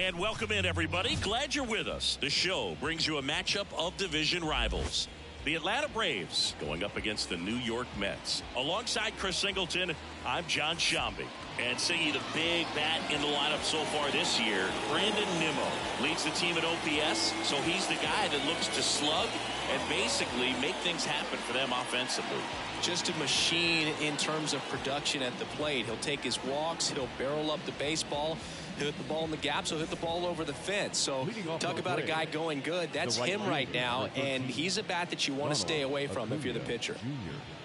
And welcome in, everybody. Glad you're with us. The show brings you a matchup of division rivals. The Atlanta Braves going up against the New York Mets. Alongside Chris Singleton, I'm John Shambi. And singing the big bat in the lineup so far this year, Brandon Nimmo leads the team at OPS, so he's the guy that looks to slug and basically make things happen for them offensively. Just a machine in terms of production at the plate. He'll take his walks, he'll barrel up the baseball, he'll hit the ball in the gaps, he'll hit the ball over the fence. So talk about a guy going good. That's him right now, and he's a bat that you want to stay away from if you're the pitcher.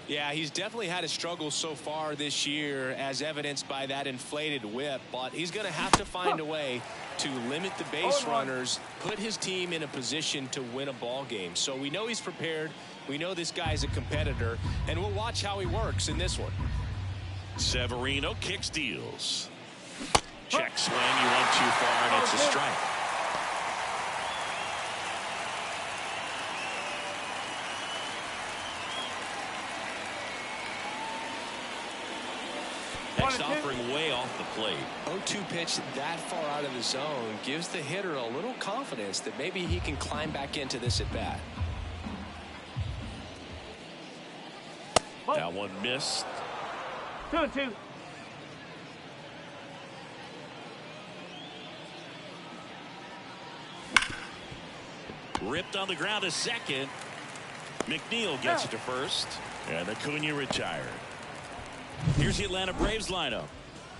Yeah, he's definitely had his struggles so far this year, as evidenced by that inflated whip, but he's going to have to find a way to limit the base runners, put his team in a position to win a ball game. So we know he's prepared. We know this guy's a competitor, and we'll watch how he works in this one. Severino kicks, deals. Check swing, you went too far, and it's a strike. Next offering way off the plate. 0-2 pitch that far out of the zone gives the hitter a little confidence that maybe he can climb back into this at bat. That one missed. 2-2. Ripped on the ground to second. McNeil gets it to first. And Acuna retired. Here's the Atlanta Braves lineup.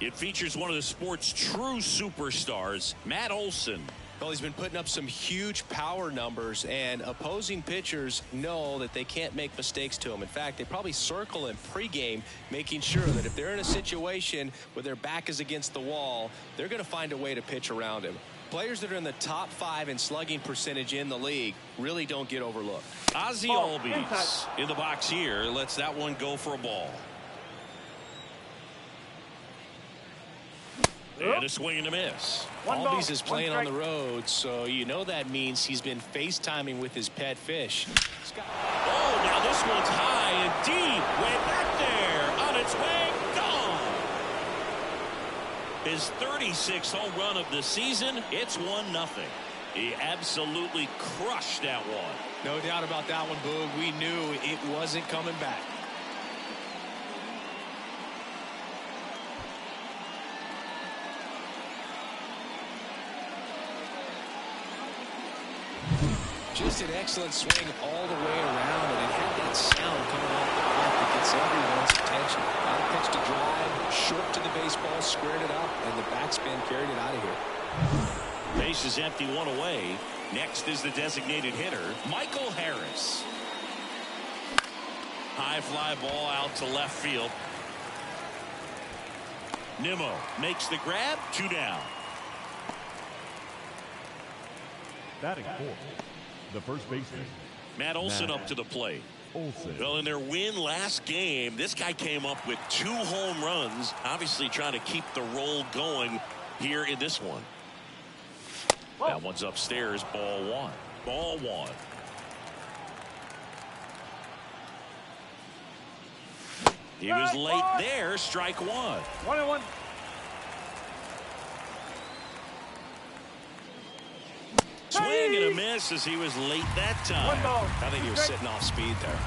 It features one of the sport's true superstars, Matt Olson. Well, he's been putting up some huge power numbers, and opposing pitchers know that they can't make mistakes to him. In fact, they probably circle him pregame, making sure that if they're in a situation where their back is against the wall, they're going to find a way to pitch around him. Players that are in the top 5 in slugging percentage in the league really don't get overlooked. Ozzie Albies in the box here lets that one go for a ball. And a swing and a miss. Albies is playing on the road, so you know that means he's been FaceTiming with his pet fish. Oh, now this one's high and deep. Way back there. On its way. Gone. His 36th home run of the season. It's 1-0. He absolutely crushed that one. No doubt about that one, Boog. We knew it wasn't coming back. Just an excellent swing all the way around, and it had that sound coming off the plate that gets everyone's attention. Got a pitch to drive, short to the baseball, squared it up, and the backspin carried it out of here. Base is empty, one away. Next is the designated hitter, Michael Harris. High fly ball out to left field. Nimmo makes the grab, 2 down. Batting fourth, the first baseman, Matt Olson up to the plate. Well, in their win last game, this guy came up with 2 home runs, obviously trying to keep the roll going here in this one. That one's upstairs, ball 1. Ball 1. He was late there, strike 1. 1-1. Swing and a miss as he was late that time. I think he was sitting off speed there.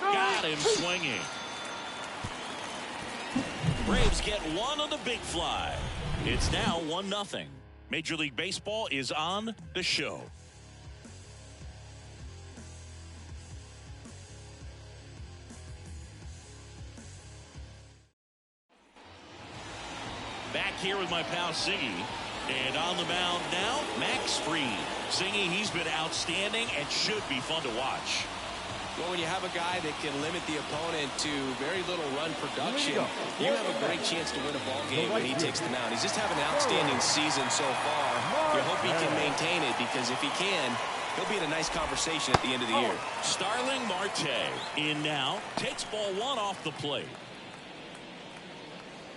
Got him swinging. Braves get one on the big fly. It's now 1-0. Major League Baseball is on the show. Back here with my pal Siggy. And on the mound now, Max Fried. Siggy, he's been outstanding and should be fun to watch. Well, when you have a guy that can limit the opponent to very little run production, you have a great chance to win a ball game when he takes the mound. He's just having an outstanding season so far. You hope he can maintain it, because if he can, he'll be in a nice conversation at the end of the year. Starling Marte in now, takes ball 1 off the plate.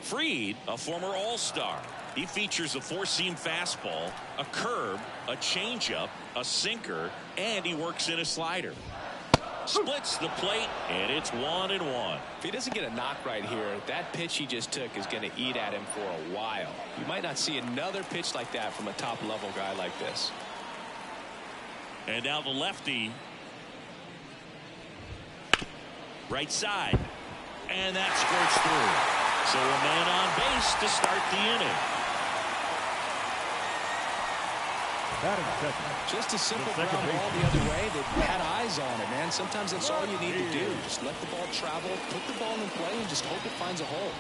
Fried, a former All-Star. He features a 4-seam fastball, a curve, a changeup, a sinker, and he works in a slider. Splits the plate, and it's 1-1. If he doesn't get a knock right here, that pitch he just took is going to eat at him for a while. You might not see another pitch like that from a top-level guy like this. And now the lefty. Right side. And that squirts through. So a man on base to start the inning. Just a simple ground ball the other way. They've had eyes on it, man. Sometimes that's all you need to do. Just let the ball travel, put the ball in play, and just hope it finds a hole.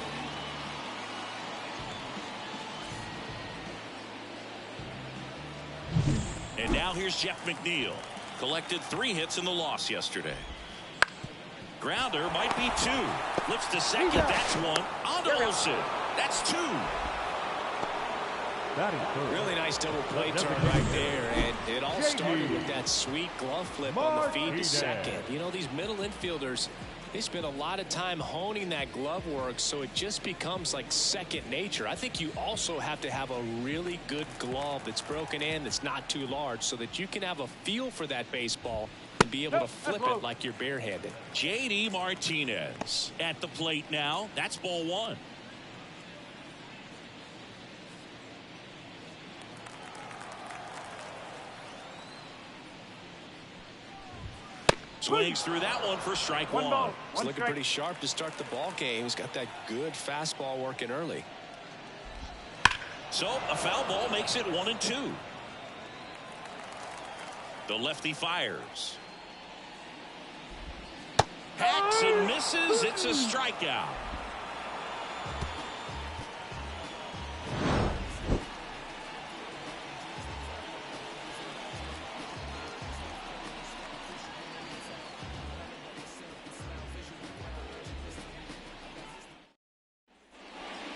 And now here's Jeff McNeil. Collected 3 hits in the loss yesterday. Grounder might be 2. Lifts to second. That's 1. On to Olsen. That's 2. Really nice double play turn right there, and it all started with that sweet glove flip on the feed to second. You know, these middle infielders, they spend a lot of time honing that glove work, so it just becomes like second nature. I think you also have to have a really good glove that's broken in, that's not too large, so that you can have a feel for that baseball and be able to flip it like you're barehanded. J.D. Martinez at the plate now. That's ball 1. Swings through that one for strike 1. It's looking pretty sharp to start the ball game. He's got that good fastball working early. So a foul ball makes it 1-2. The lefty fires. Hacks and misses. It's a strikeout.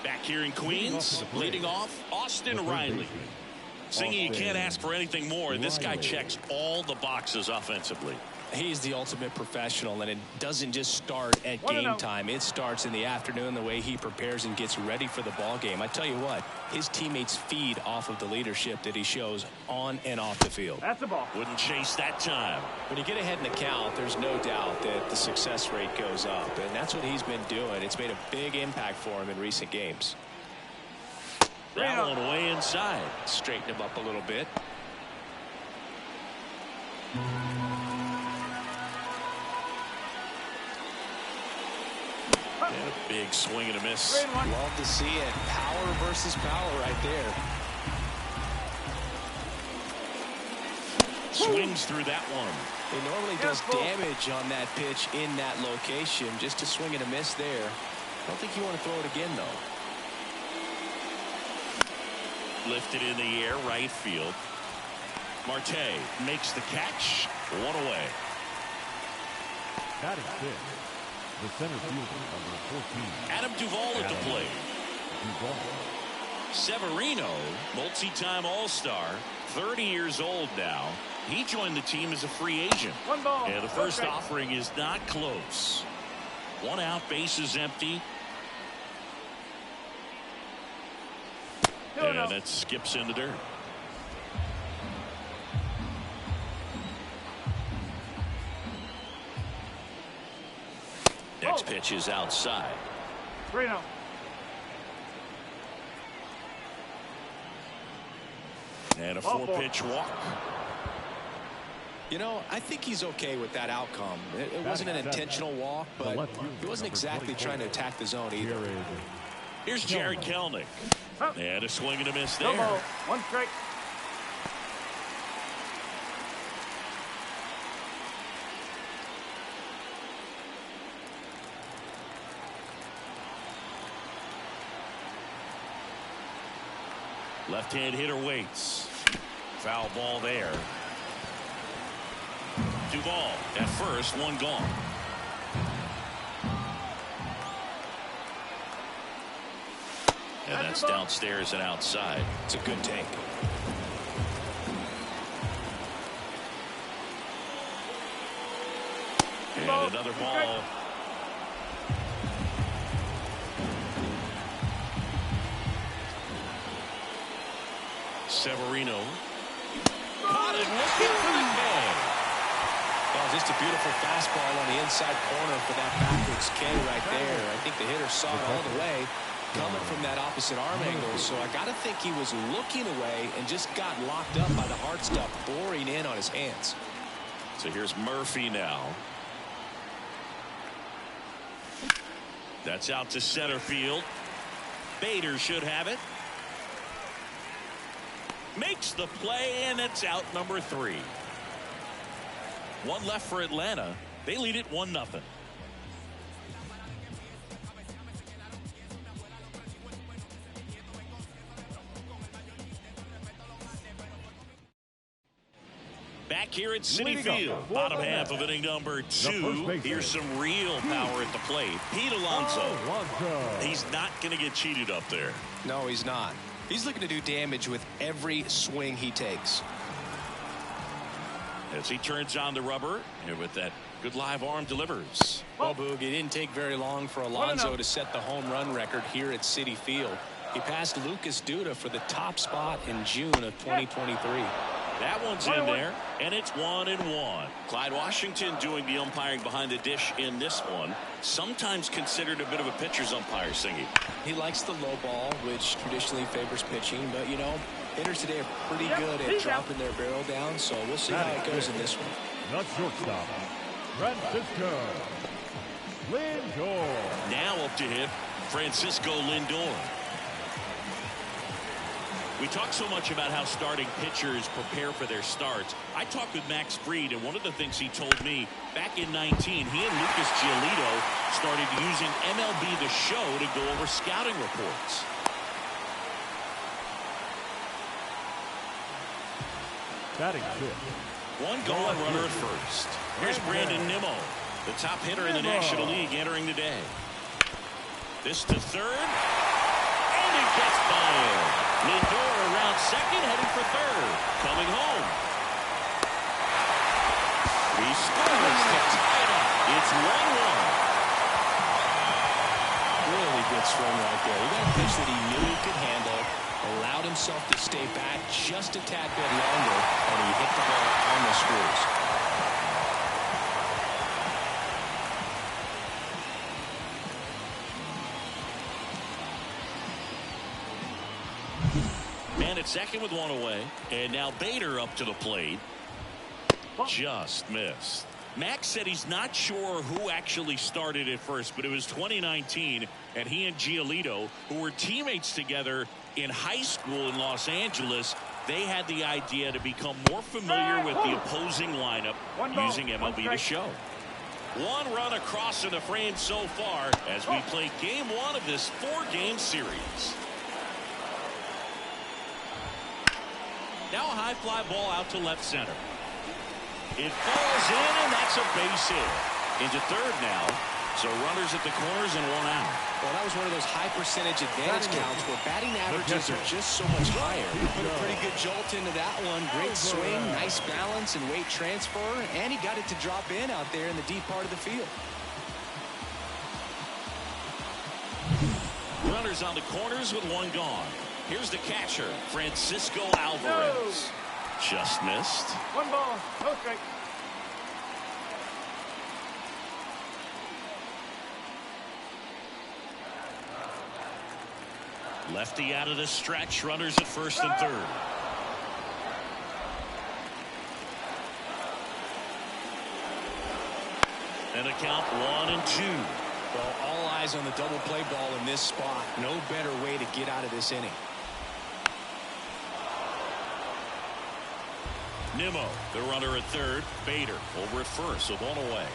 Back here in Queens, leading off, Austin Riley. Singing, you can't ask for anything more. This guy checks all the boxes offensively. He's the ultimate professional, and it doesn't just start at game time. It starts in the afternoon, the way he prepares and gets ready for the ball game. I tell you what, his teammates feed off of the leadership that he shows on and off the field. That's a ball. Wouldn't chase that time. When you get ahead in the count, there's no doubt that the success rate goes up, and that's what he's been doing. It's made a big impact for him in recent games. That one way inside. Straighten him up a little bit. And a big swing and a miss. Love to see it. Power versus power right there. Swings through that one. He normally does damage on that pitch in that location. Just a swing and a miss there. I don't think you want to throw it again, though. Lifted in the air, right field. Marte makes the catch. 1 away. That is good. The center fielder, number 14. Adam Duvall at the plate. Severino, multi-time All-Star, 30 years old now. He joined the team as a free agent. 1 ball. And the first offering is not close. 1 out, bases empty. And it skips in the dirt. Next pitch is outside. 3-0. And a 4-pitch walk. You know, I think he's okay with that outcome. It wasn't an intentional walk, but he wasn't exactly trying to attack the zone either. Here's Jared Kelnick. And a swing and a miss there. 1 strike. Left-hand hitter waits. Foul ball there. Duvall at first, 1 gone. And that's downstairs and outside. It's a good take. And another ball. Severino. Caught it looking for the K. just a beautiful fastball on the inside corner for that backwards K right there. I think the hitter saw it all the way coming from that opposite arm angle. So I got to think he was looking away and just got locked up by the hard stuff boring in on his hands. So here's Murphy now. That's out to center field. Bader should have it. Makes the play, and it's out number 3. One left for Atlanta. They lead it 1-0. Back here at Citi Field, bottom half of inning number 2. Here's some real power at the plate. Pete Alonso. He's not going to get cheated up there. No, he's not. He's looking to do damage with every swing he takes. As he turns on the rubber, and with that good live arm delivers. Well, Boog, it didn't take very long for Alonso to set the home run record here at Citi Field. He passed Lucas Duda for the top spot in June of 2023. That one's in there, and it's 1-1. Clyde Washington doing the umpiring behind the dish in this one. Sometimes considered a bit of a pitcher's umpire, Singy. He likes the low ball, which traditionally favors pitching. But, you know, hitters today are pretty good at dropping their barrel down. So we'll see how it goes in this one. Not shortstop, Francisco Lindor. Now up to hit, Francisco Lindor. We talk so much about how starting pitchers prepare for their starts. I talked with Max Fried, and one of the things he told me back in 19, he and Lucas Giolito started using MLB The Show to go over scouting reports. Batting fifth. One gone, runner at first. Here's Brandon Nimmo, the top hitter in the National League entering the day. This to third, and it gets by him. Lindor around second, heading for third. Coming home. He scores to tie it up. It's 1-1. Really good swing right there. He got a pitch that he knew he could handle, allowed himself to stay back just a tad bit longer, and he hit the ball on the screws. Man at second with one away. And now Bader up to the plate. Just missed. Max said he's not sure who actually started at first, but it was 2019, and he and Giolito, who were teammates together in high school in Los Angeles, they had the idea to become more familiar with the opposing lineup using MLB The Show. One run across in the frame so far as we play game 1 of this 4-game series. Now a high fly ball out to left center. It falls in, and that's a base hit. Into third now. So runners at the corners and one out. Well, that was one of those high percentage advantage counts where batting averages are just so much higher. He put a pretty good jolt into that one. Great swing, nice balance and weight transfer, and he got it to drop in out there in the deep part of the field. Runners on the corners with one gone. Here's the catcher, Francisco Alvarez. Just missed. One ball, no strike. Lefty out of the stretch. Runners at first and third. And a count 1-2. Well, all eyes on the double play ball in this spot. No better way to get out of this inning. Nimmo, the runner at third. Bader over at first with one away.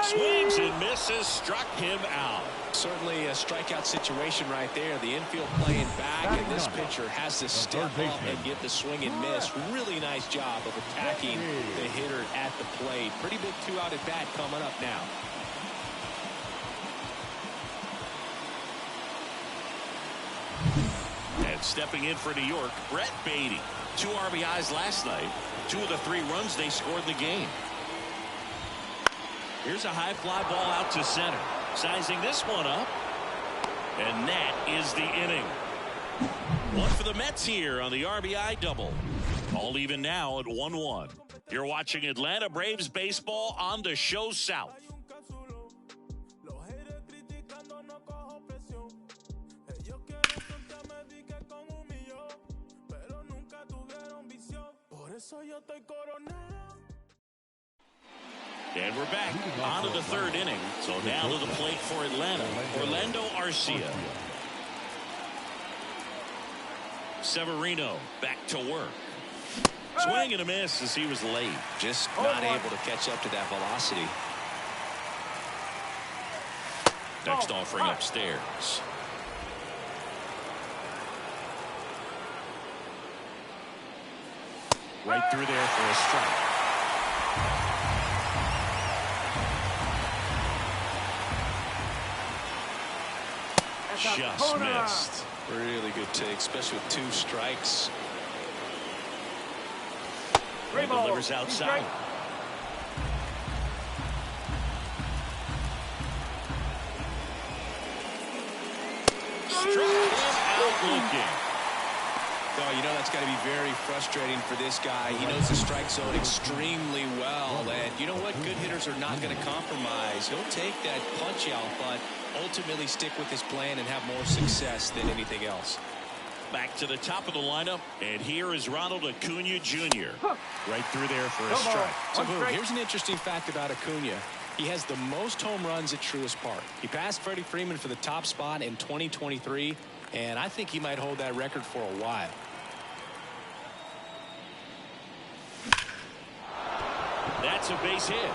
Swings and misses, struck him out. Certainly a strikeout situation right there. The infield playing back, and this pitcher has to step up and get the swing and miss. Really nice job of attacking the hitter at the plate. Pretty big 2-out at bat coming up now. And stepping in for New York, Brett Beatty. 2 RBIs last night. 2 of the 3 runs they scored in the game. Here's a high fly ball out to center. Sizing this one up. And that is the inning. One for the Mets here on the RBI double. All even now at 1-1. You're watching Atlanta Braves baseball on the Show South. And we're back on to the third inning. So now to the plate for Atlanta, Orlando Arcia. Severino back to work. Swing and a miss as he was late. Just not able to catch up to that velocity. Next offering upstairs. Right through there for a strike. Just missed. Really good take, especially with 2 strikes. He delivers outside. Struck him out looking. Oh, you know that's got to be very frustrating for this guy. He knows the strike zone extremely well. And you know what? Good hitters are not going to compromise. He'll take that punch out, but ultimately stick with his plan and have more success than anything else. Back to the top of the lineup, and here is Ronald Acuna Jr. Right through there for a strike. So, boom, here's an interesting fact about Acuna. He has the most home runs at Truist Park. He passed Freddie Freeman for the top spot in 2023, and I think he might hold that record for a while. That's a base hit.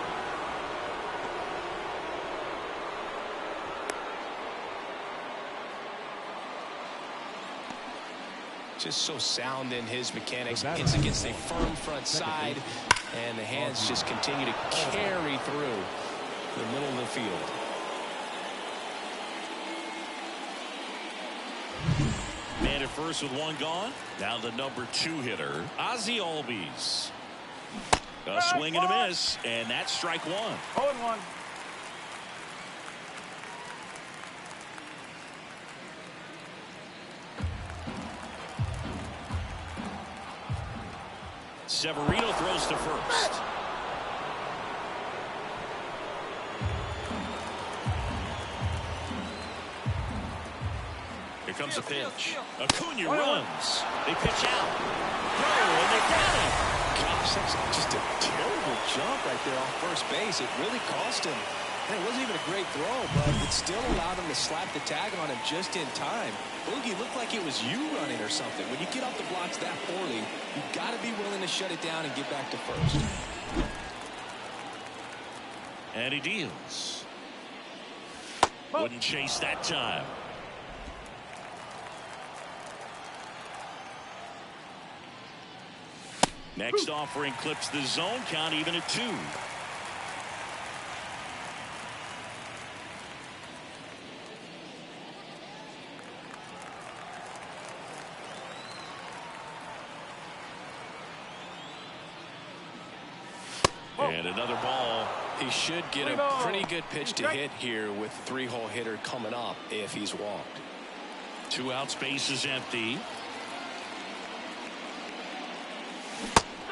Just so sound in his mechanics. Hits against a firm front side, and the hands just continue to carry through the middle of the field. Man at first with 1 gone. Now the number 2 hitter, Ozzie Albies. A swing and a miss, and that's strike 1. 0-1. Severino throws to first. Here comes a pitch. Acuna runs. They pitch out. Throw, and they got him. Gosh, that's just a terrible jump right there off first base. It really cost him. And it wasn't even a great throw, but it still allowed him to slap the tag on him just in time. Boogie looked like it was you running or something. When you get off the blocks that poorly, you've got to be willing to shut it down and get back to first. And he deals. Wouldn't chase that time. Next offering clips the zone count even at 2. And another ball. He should get a pretty good pitch to hit here with 3-hole hitter coming up if he's walked. 2 out, space is empty.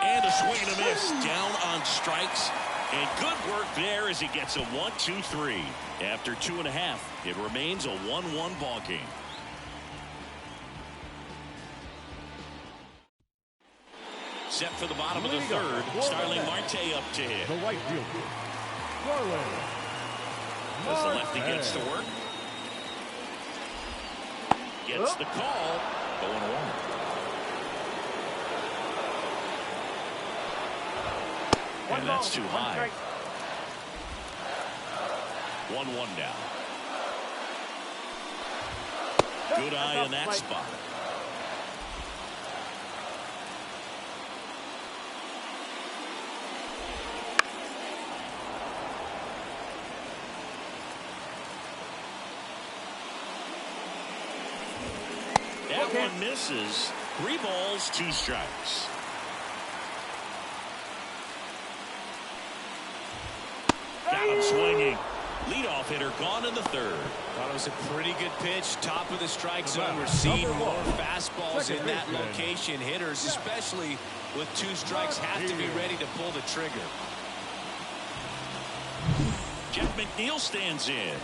And a swing and a miss down on strikes. And good work there as he gets a 1-2-3. After 2.5, it remains a 1-1 ball game. Set for the bottom of the third. Starling Marte up to hit. The right fielder, As the lefty gets to work. Gets the call. 0-1. And that's too high. 1-1 now. Good eye in that spot. That one misses. 3 balls, 2 strikes. Got him swinging. Leadoff hitter gone in the third. Thought it was a pretty good pitch. Top of the strike zone. We're seeing more fastballs in that location. Hitters, especially with 2 strikes, have to be ready to pull the trigger. Jeff McNeil stands in.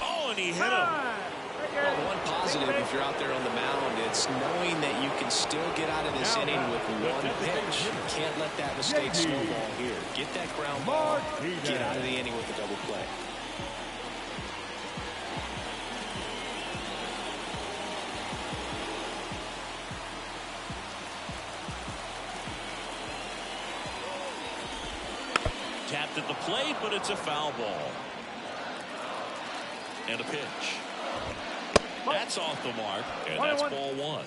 Oh, and he hit him. Well, one positive if you're out there on the mound, it's knowing that you can still get out of this inning with 1 pitch. You can't let that mistake snowball here. Get that ground ball, get out of the inning with a double play. Tapped at the plate, but it's a foul ball. And a pitch. That's off the mark, and that's ball 1.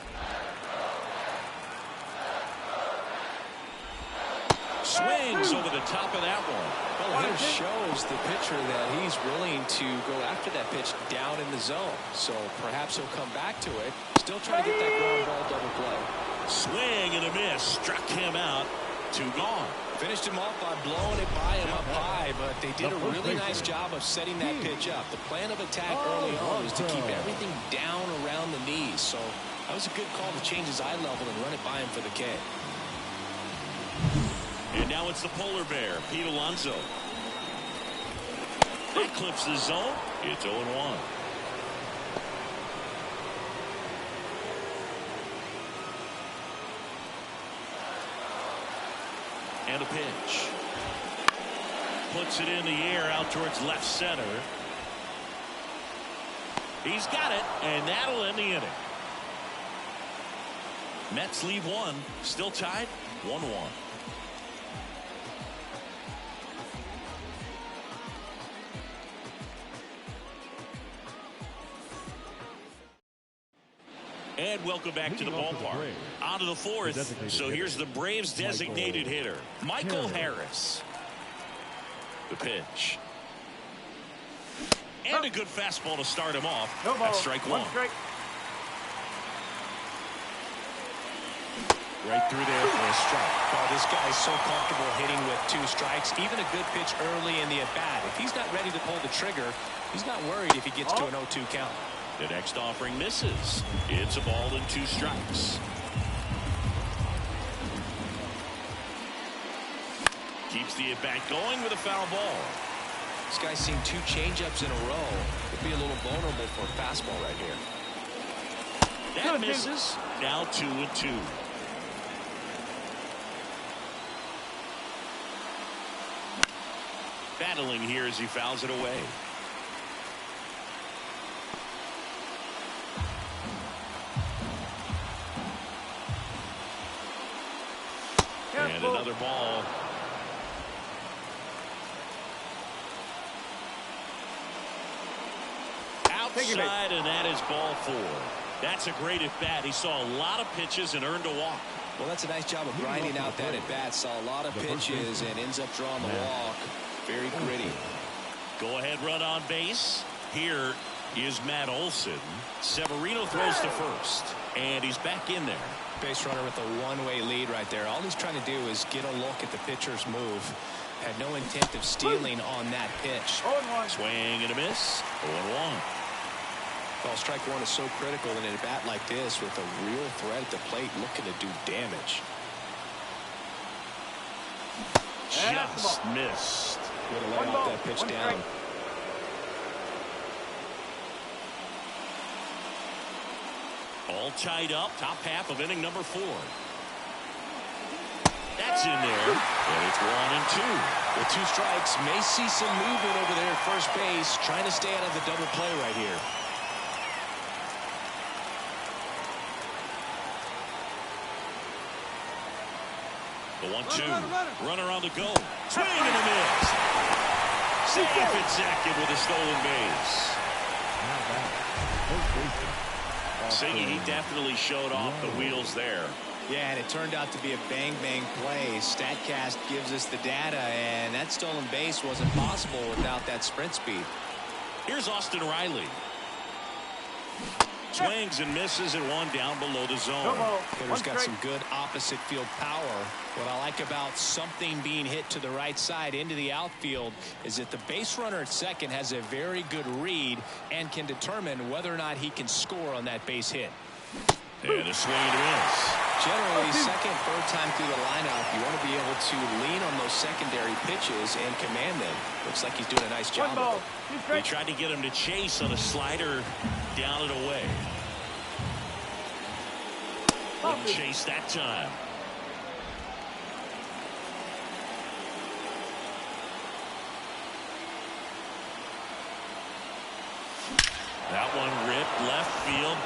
Swings over the top of that one. Well, it shows the pitcher that he's willing to go after that pitch down in the zone. So perhaps he'll come back to it. Still trying to get that ground ball double play. Swing and a miss. Struck him out. 2 gone. Finished him off by blowing it by him up high, but they did a really nice job of setting that pitch up. The plan of attack early on was to keep everything down around the knees. So that was a good call to change his eye level and run it by him for the K. And now it's the polar bear, Pete Alonso. That clips the zone. It's 0-1. And a pitch. Puts it in the air out towards left center. He's got it, and that'll end the inning. Mets leave 1. Still tied 1-1. And welcome back to the ballpark. On to the 4th. So here's the Braves designated hitter, Michael Harris. The pitch. And a good fastball to start him off. That's strike 1. Right through there for a strike. Oh, this guy's so comfortable hitting with 2 strikes. Even a good pitch early in the at-bat. If he's not ready to pull the trigger, he's not worried if he gets to an 0-2 count. The next offering misses. It's a ball and 2 strikes. Keeps the at-bat going with a foul ball. This guy's seen 2 changeups in a row. Could be a little vulnerable for a fastball right here. That misses. Now 2-2. Battling here as he fouls it away. And another ball. Outside, and that is ball 4. That's a great at-bat. He saw a lot of pitches and earned a walk. Well, that's a nice job of grinding out that at-bat. Saw a lot of pitches and ends up drawing the walk. Very gritty. Go-ahead run on base. Here is Matt Olson. Severino throws to first, and he's back in there. Base runner with a 1-way lead right there. All he's trying to do is get a look at the pitcher's move. Had no intent of stealing on that pitch. Swing and a miss. 0-1. Well, strike 1 is so critical in a bat like this with a real threat at the plate looking to do damage. Just missed. Way to lay off that pitch down. All tied up, top half of inning number 4. That's in there, and it's 1-2. With 2 strikes, may see some movement over there at first base, trying to stay out of the double play right here. The 1-2. Runner on the go. Swing and a miss. Safe at second with a stolen base. Siggy, he definitely showed off the wheels there. Yeah, and it turned out to be a bang-bang play. StatCast gives us the data, and that stolen base wasn't possible without that sprint speed. Here's Austin Riley. Swings and misses and one down below the zone. Hitter's got some good opposite field power. What I like about something being hit to the right side into the outfield is that the base runner at second has a very good read and can determine whether or not he can score on that base hit. And a swing and a miss. Generally, second, third time through the lineup, you want to be able to lean on those secondary pitches and command them. Looks like he's doing a nice job of it. They tried to get him to chase on a slider down and away. Wouldn't chase that time. That one ripped left field.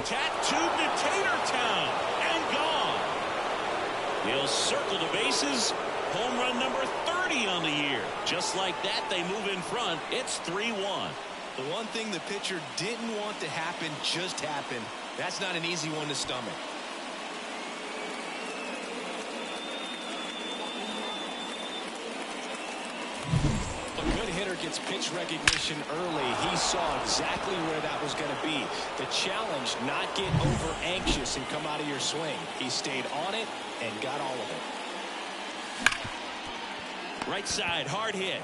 Tattooed to Tatertown and gone. He'll circle the bases. Home run number 30 on the year. Just like that, they move in front. It's 3-1. The one thing the pitcher didn't want to happen just happened. That's not an easy one to stomach. Gets pitch recognition early. He saw exactly where that was going to be. The challenge, not get over anxious and come out of your swing. He stayed on it and got all of it. Right side, hard hit.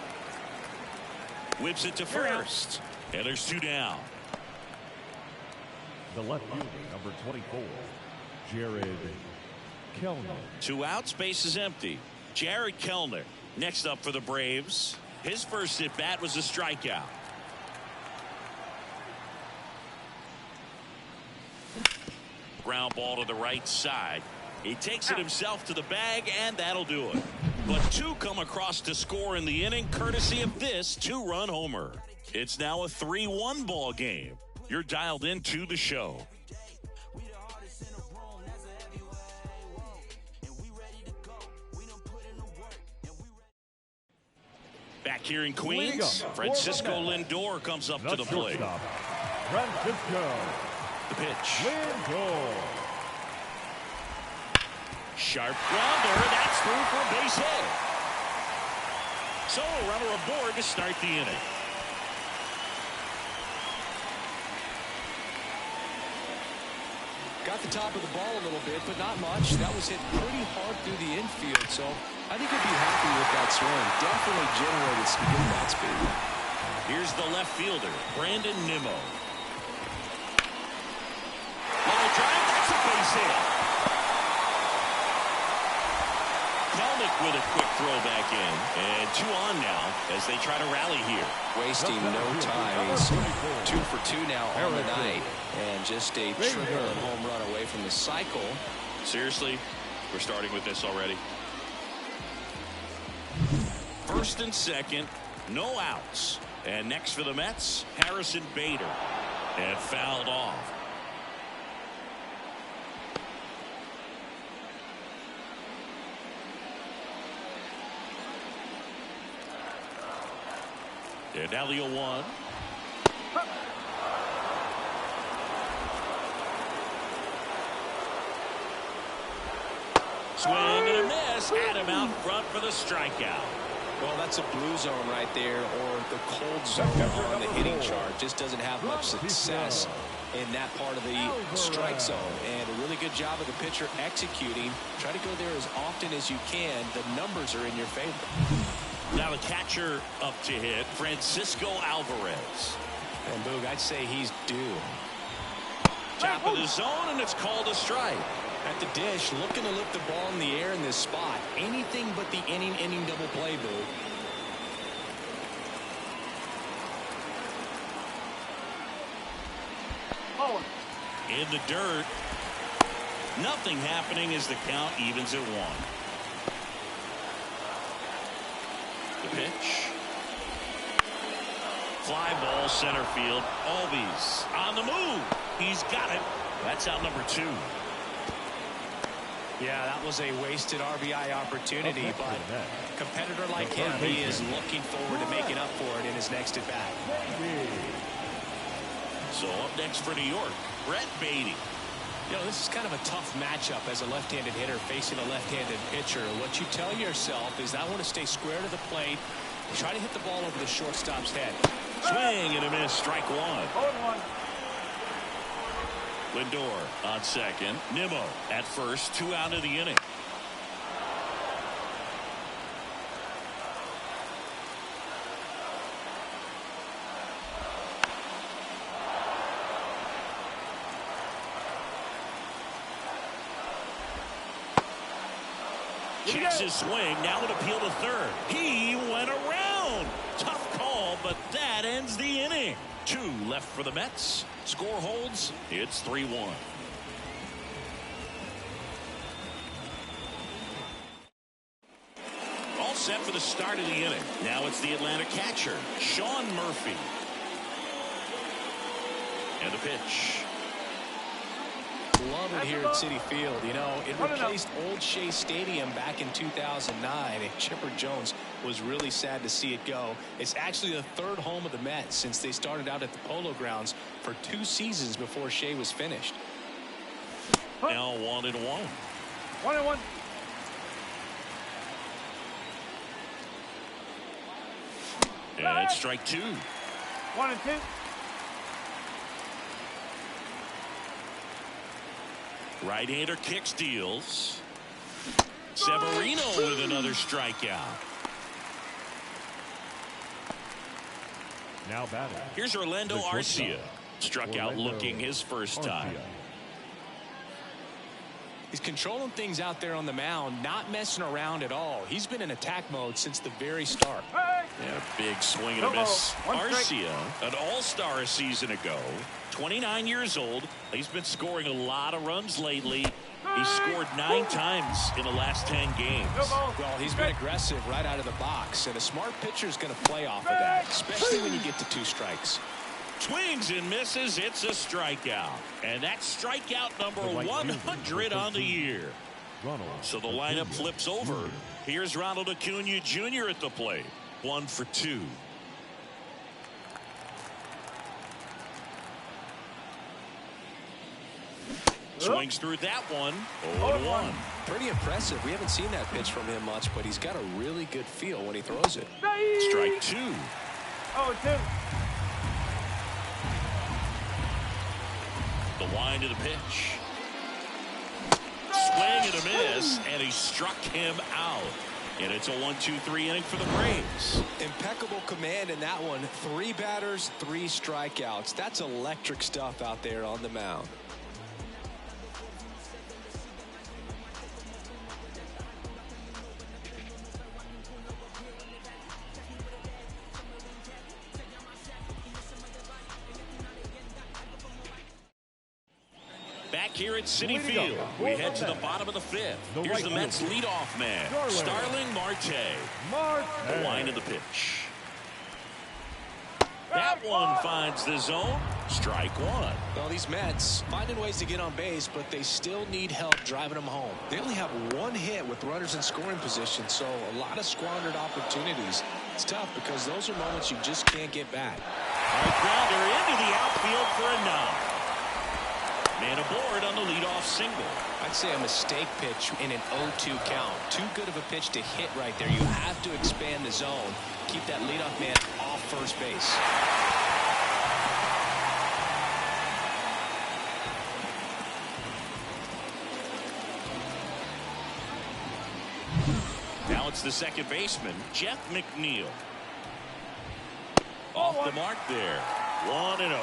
Whips it to first. And there's two down. The left fielder, number 24, Jared Kellner. 2 outs, base is empty. Jared Kellner next up for the Braves. His first at bat was a strikeout. Ground ball to the right side. He takes it himself to the bag, and that'll do it. But 2 come across to score in the inning, courtesy of this 2-run homer. It's now a 3-1 ball game. You're dialed into the show. Back here in Queens, Francisco Lindor comes up to the plate. Francisco. The pitch. Lindor. Sharp grounder. That's through for a base hit. So a runner aboard to start the inning. Got the top of the ball a little bit, but not much. That was hit pretty hard through the infield, so I think he'll be happy with that swing. Definitely generated some good bat speed. Here's the left fielder, Brandon Nimmo. Line drive, that's a base hit. Kelnick with a quick throw back in. And 2 on now as they try to rally here. Wasting no time. He's 2 for 2 now on the night. And just a triple and home run away from the cycle. Seriously, we're starting with this already. First and second, no outs. And next for the Mets, Harrison Bader. And fouled off. And now the 0-1. Swing and a miss. Adam out front for the strikeout. Well, that's a blue zone right there, or the cold zone on the hitting chart. Just doesn't have much success in that part of the strike zone. And a really good job of the pitcher executing. Try to go there as often as you can. The numbers are in your favor. Now the catcher up to hit, Francisco Alvarez. And Boog, I'd say he's due. Top of the zone, and it's called a strike. At the dish, looking to lift the ball in the air in this spot. Anything but the inning double play, Boog. In the dirt. Nothing happening as the count evens at 1. The pitch. Fly ball center field. Albies on the move. He's got it. That's out number 2. Yeah, that was a wasted RBI opportunity, but a competitor like him, he is looking forward to making up for it in his next at bat. So up next for New York, Brett Beatty. You know, this is kind of a tough matchup as a left-handed hitter facing a left-handed pitcher. What you tell yourself is I want to stay square to the plate, try to hit the ball over the shortstop's head. Swing and a miss, strike 1. Lindor on second. Nimmo at first. 2 out of the inning. Checks his swing. Now an appeal to third. He went around. Tough call, but that ends the inning. 2 left for the Mets. Score holds. It's 3-1. All set for the start of the inning. Now it's the Atlanta catcher, Sean Murphy. And the pitch. Love it here at Citi Field. You know, it replaced Old Shea Stadium back in 2009, and Chipper Jones was really sad to see it go. It's actually the 3rd home of the Mets since they started out at the Polo Grounds for 2 seasons before Shea was finished. Now 1-1. 1-1. And it's strike 2. 1-2. Right-hander kicks, deals. Severino with another strikeout. Now batting. Here's Orlando The shortstop, Arcia. Struck out Orlando looking his first time. Arcia. He's controlling things out there on the mound, not messing around at all. He's been in attack mode since the very start. Yeah, big swing and a miss. Arcia, an all-star a season ago, 29 years old. He's been scoring a lot of runs lately. He scored 9 times in the last 10 games. Well, he's been aggressive right out of the box, and a smart pitcher is going to play off of that, especially when you get to 2 strikes. Swings and misses. It's a strikeout. And that's strikeout number 100 on the year. So the lineup flips over. Here's Ronald Acuna Jr. at the plate. 1 for 2. Swings through that one. 0-1. Pretty impressive. We haven't seen that pitch from him much, but he's got a really good feel when he throws it. Strike 2. 0-2. The wind to the pitch. Swing and a miss, and he struck him out. And it's a 1-2-3 inning for the Braves. Impeccable command in that one. 3 batters, 3 strikeouts. That's electric stuff out there on the mound. Back here at Citi Field, we head to the bottom of the 5th. Here's the Mets leadoff man, Starling Marte. The line of the pitch. That one finds the zone. Strike 1. Well, these Mets finding ways to get on base, but they still need help driving them home. They only have 1 hit with runners in scoring position, so a lot of squandered opportunities. It's tough because those are moments you just can't get back. High grounder into the outfield for a knock. Man aboard on the leadoff single. I'd say a mistake pitch in an 0-2 count. Too good of a pitch to hit right there. You have to expand the zone. Keep that leadoff man off first base. Now it's the second baseman, Jeff McNeil. Off the mark there. 1-0.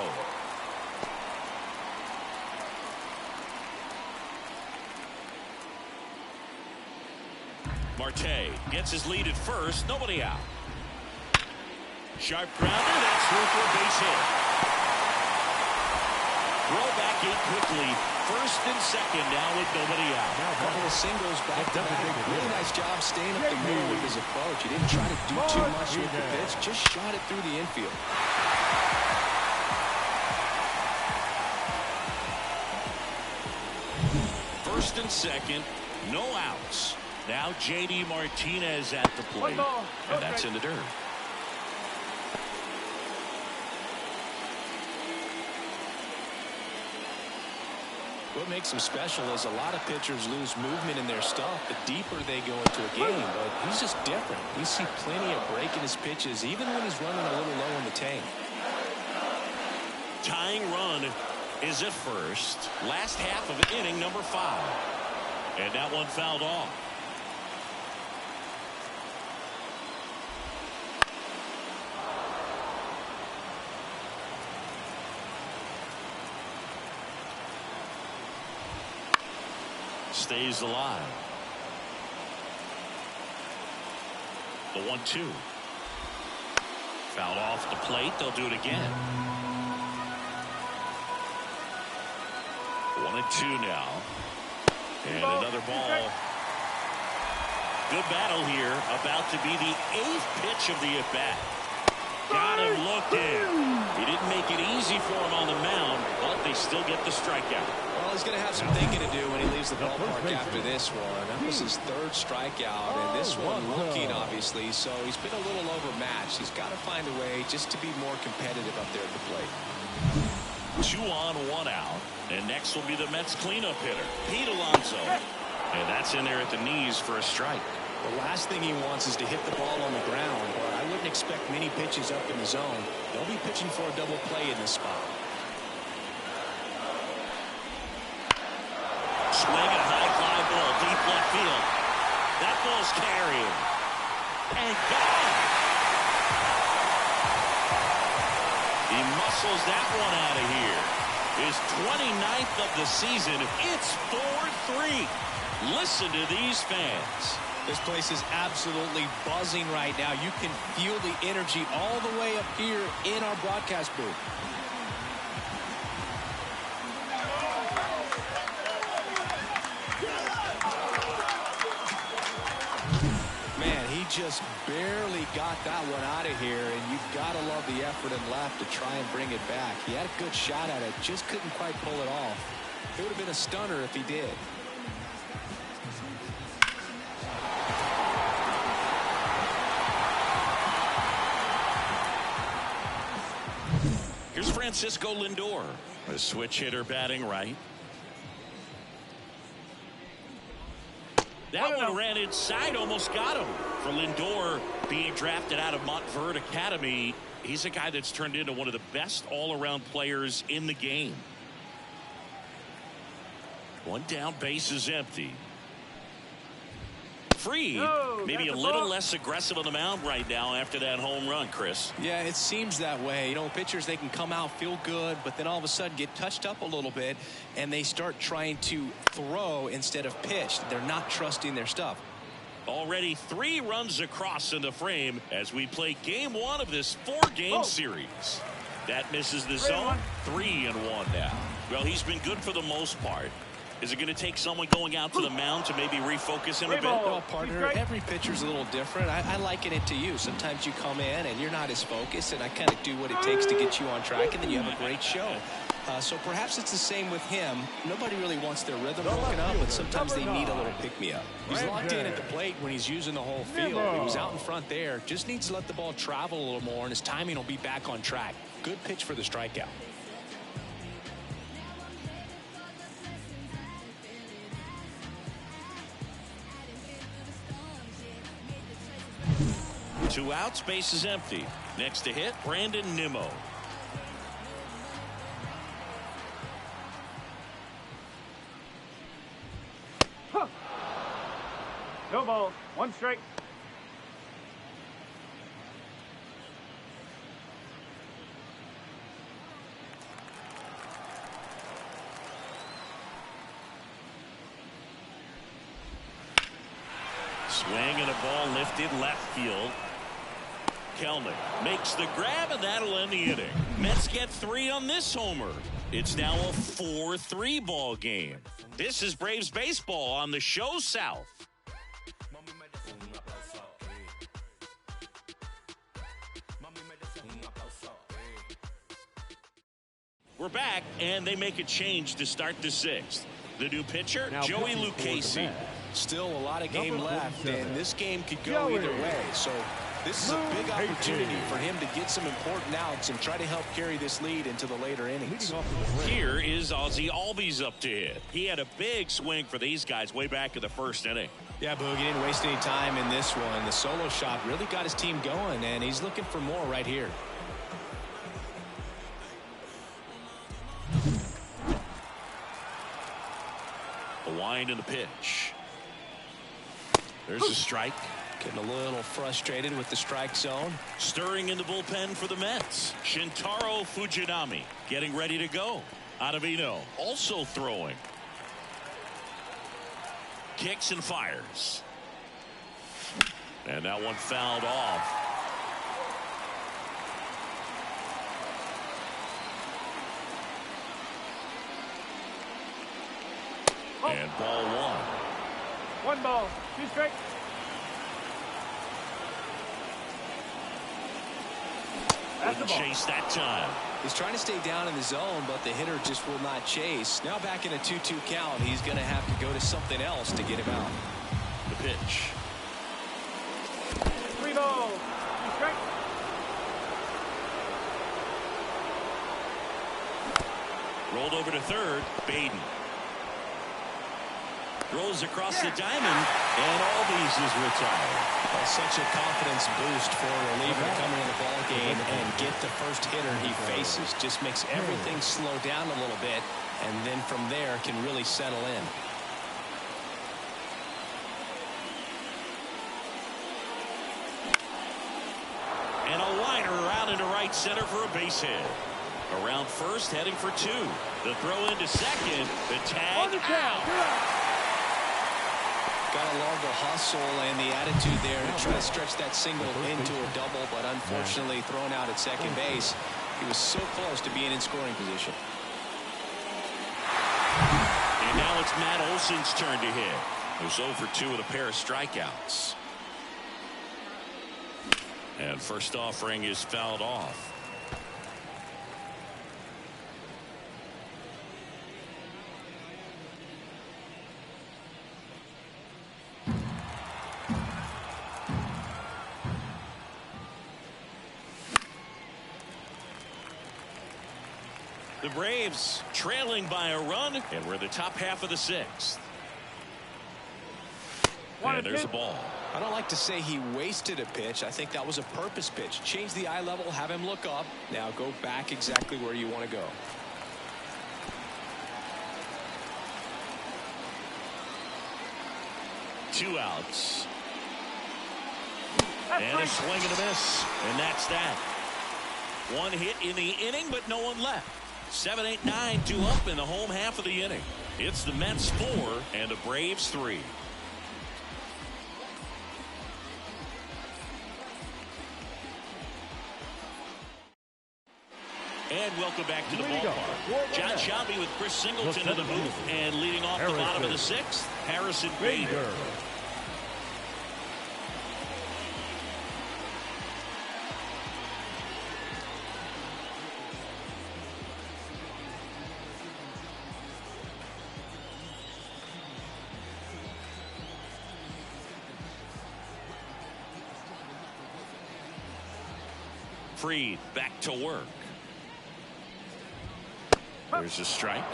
Marte gets his lead at first. Nobody out. Sharp grounder. That's through for a base hit. Throw back in quickly. First and second now with nobody out. Now a couple of singles back to back. Really nice job staying up the middle with his approach. He didn't try to do too much with the pitch. Just shot it through the infield. First and second. No outs. Now J.D. Martinez at the plate. And that's in the dirt. What makes him special is a lot of pitchers lose movement in their stuff the deeper they go into a game, but he's just different. We see plenty of breaking his pitches even when he's running a little low in the tank. Tying run is at first. Last half of inning number 5. And that one fouled off. Stays alive. The 1-2. Fouled off the plate. They'll do it again. 1-2 now. And another ball. Good battle here. About to be the 8th pitch of the at-bat. Got him looking. He didn't make it easy for him on the mound, but they still get the strikeout. Well, he's going to have some thinking to do when he leaves the ballpark after this one. That was his 3rd strikeout, and this one looking, obviously, so he's been a little overmatched. He's got to find a way just to be more competitive up there at the plate. 2 on, 1 out. And next will be the Mets cleanup hitter, Pete Alonso. And that's in there at the knees for a strike. The last thing he wants is to hit the ball on the ground, but I wouldn't expect many pitches up in the zone. They'll be pitching for a double play in this spot. Swing a high fly ball, deep left field. That ball's carried. And gone. He muscles that one out of here. His 29th of the season. It's 4-3. Listen to these fans. This place is absolutely buzzing right now. You can feel the energy all the way up here in our broadcast booth. Man, he just barely got that one out of here, and you've got to love the effort and left to try and bring it back. He had a good shot at it, just couldn't quite pull it off. It would have been a stunner if he did. Here's Francisco Lindor, a switch hitter batting right. That one ran inside, almost got him. For Lindor, being drafted out of Montverde Academy, he's a guy that's turned into one of the best all-around players in the game. 1 down, base is empty. Freed, maybe a little less aggressive on the mound right now after that home run, Chris. Yeah, it seems that way. You know, pitchers, they can come out, feel good, but then all of a sudden get touched up a little bit, and they start trying to throw instead of pitch. They're not trusting their stuff. Already 3 runs across in the frame as we play game 1 of this 4-game series. That misses the zone. 3-1 now. Well, he's been good for the most part. Is it going to take someone going out to the mound to maybe refocus him a bit? Well, partner, every pitcher's a little different. I liken it to you. Sometimes you come in and you're not as focused, and I kind of do what it takes to get you on track, and then you have a great show. So perhaps it's the same with him. Nobody really wants their rhythm broken up, but sometimes they need a little pick-me-up. He's locked in at the plate when he's using the whole field. He was out in front there. Just needs to let the ball travel a little more, and his timing will be back on track. Good pitch for the strikeout. Two outs, base is empty. Next to hit, Brandon Nimmo. No balls. 1 strike. Swing and a ball lifted left field. Kelnick makes the grab, and that'll end the inning. Mets get 3 on this homer. It's now a 4-3 ball game. This is Braves baseball on the show South. We're back, and they make a change to start the 6th. The new pitcher, now Joey Lucchesi. Still a lot of game left, and this game could go either way. So this is a big opportunity for him to get some important outs and try to help carry this lead into the later innings. Here is Ozzie Albies up to hit. He had a big swing for these guys way back in the 1st inning. Yeah, Boog, he didn't waste any time in this one. The solo shot really got his team going, and he's looking for more right here. Swing and the pitch. There's a strike. Getting a little frustrated with the strike zone. Stirring in the bullpen for the Mets. Shintaro Fujinami getting ready to go. Ottavino also throwing. Kicks and fires. And that one fouled off. And ball one. One ball, 2 strikes. Couldn't chase that time. He's trying to stay down in the zone, but the hitter just will not chase. Now back in a 2-2 count, he's going to have to go to something else to get him out. The pitch. 3 balls, 2 strikes. Rolled over to third. Baden rolls across the diamond, and all these is retired. Well, such a confidence boost for a reliever to come into the ball game and get the first hitter he faces. Just makes everything slow down a little bit, and then from there can really settle in. And a liner out into right center for a base hit. Around first, heading for 2. The throw into second. The tag out. Got a Largo hustle and the attitude there to try to stretch that single into a double, but unfortunately thrown out at second base. He was so close to being in scoring position. And now it's Matt Olson's turn to hit. He was 0 for 2 with a pair of strikeouts. And first offering is fouled off. The Braves trailing by a run, and we're in the top half of the 6th. And there's a ball. I don't like to say he wasted a pitch. I think that was a purpose pitch. Change the eye level, have him look up. Now go back exactly where you want to go. Two outs. And a swing and a miss. And that's that. One hit in the inning, but no one left. 7, 8, 9, 2 up in the home half of the inning. It's the Mets 4 and the Braves 3. And welcome back to the ballpark. John Shelby with Chris Singleton in the booth. And leading off the bottom of the 6th, Harrison Bader. Freed back to work. There's a strike.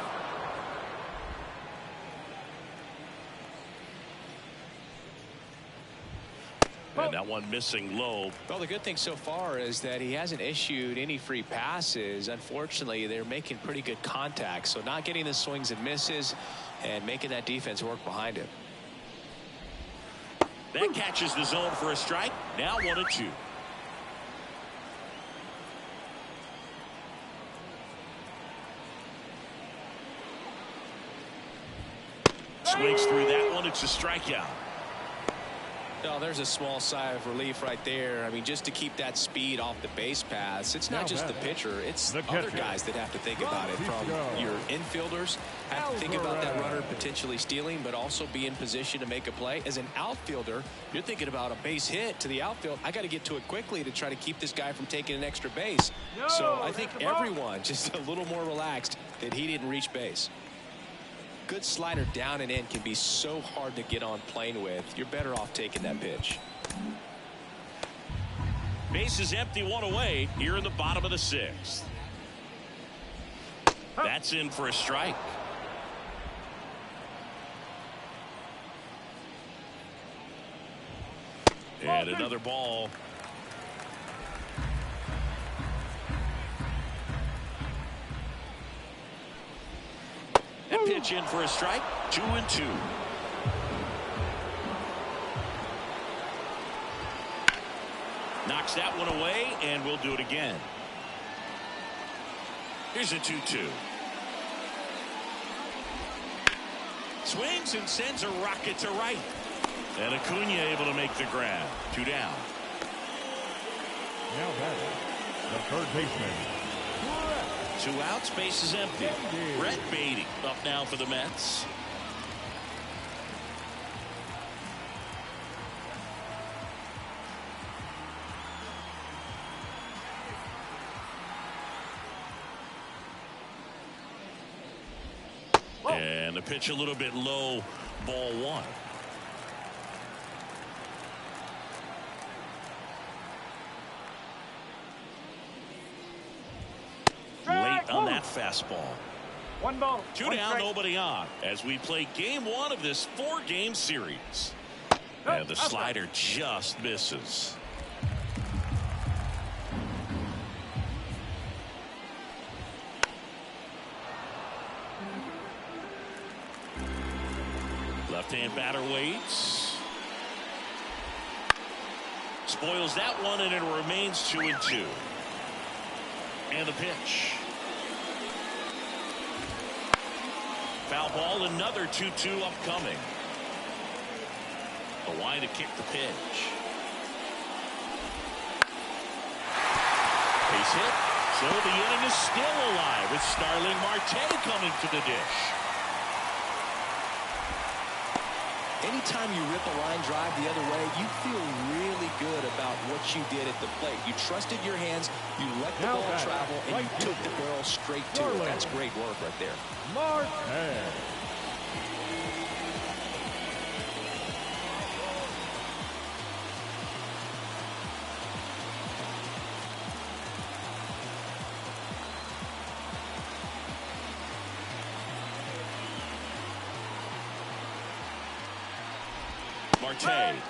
And that one missing low. Well, the good thing so far is that he hasn't issued any free passes. Unfortunately, they're making pretty good contact. So not getting the swings and misses and making that defense work behind him. That catches the zone for a strike. Now 1-2. Swings through that one. It's a strikeout. No, there's a small sigh of relief right there. I mean, just to keep that speed off the base paths. It's not just the pitcher. It's the other guys that have to think about it. From your infielders, have to think about that runner potentially stealing, but also be in position to make a play. As an outfielder, you're thinking about a base hit to the outfield. I got to get to it quickly to try to keep this guy from taking an extra base. So I think everyone just a little more relaxed that he didn't reach base. Good slider down and in can be so hard to get on plane with. You're better off taking that pitch. Base is empty, one away here in the bottom of the 6th. That's in for a strike. And another ball. pitch in for a strike. 2-2. Knocks that one away, and we'll do it again. Here's a 2-2. Swings and sends a rocket to right. And Acuna able to make the grab. 2 down. Now batting, the third baseman. 2 outs, base is empty. Brett Beatty up now for the Mets. And the pitch a little bit low, ball 1. Late on that fastball. 1 ball. 2 1 down, strike. nobody on, as we play game 1 of this 4-game series. And the slider just misses. Left-hand batter waits. Spoils that one, and it remains 2-2. And the pitch. Foul ball, another 2-2 upcoming. The line to kick the pitch. Base hit. So the inning is still alive with Starling Marte coming to the dish. Anytime you rip a line drive the other way, you feel really good about what you did at the plate. You trusted your hands, you let the ball travel, and you took the barrel straight to it. That's great work right there. Marte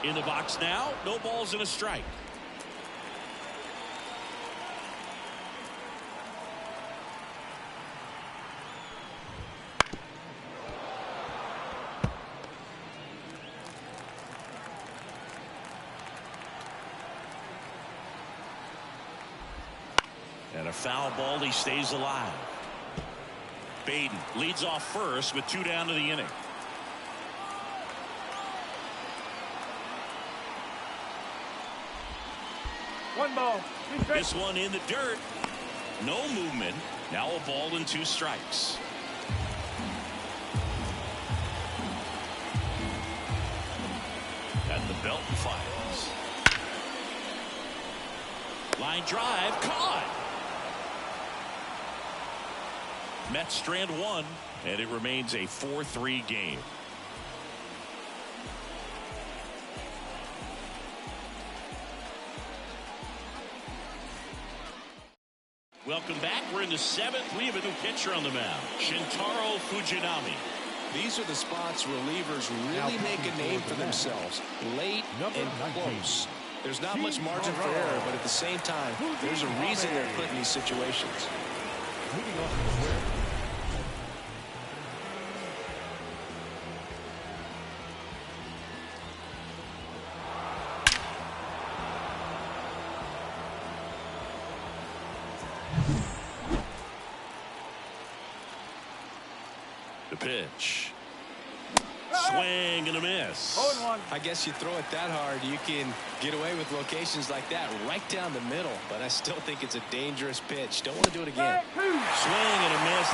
in the box now. No balls and a strike. And a foul ball. He stays alive. Baden leads off first with 2 down to the inning. One ball. 3 strikes. This one in the dirt. No movement. Now a ball and 2 strikes. And the belt fires. Line drive caught. Mets strand 1, and it remains a 4-3 game. Welcome back. We're in the 7th. We have a new pitcher on the mound, Shintaro Fujinami. These are the spots relievers really make a name for themselves. Late and close. There's not much margin for error, but at the same time, there's a reason they're put in these situations. Leading off the square. The pitch. Swing and a miss. 0-1. I guess you throw it that hard, you can get away with locations like that right down the middle, but I still think it's a dangerous pitch. Don't want to do it again. Swing and a miss.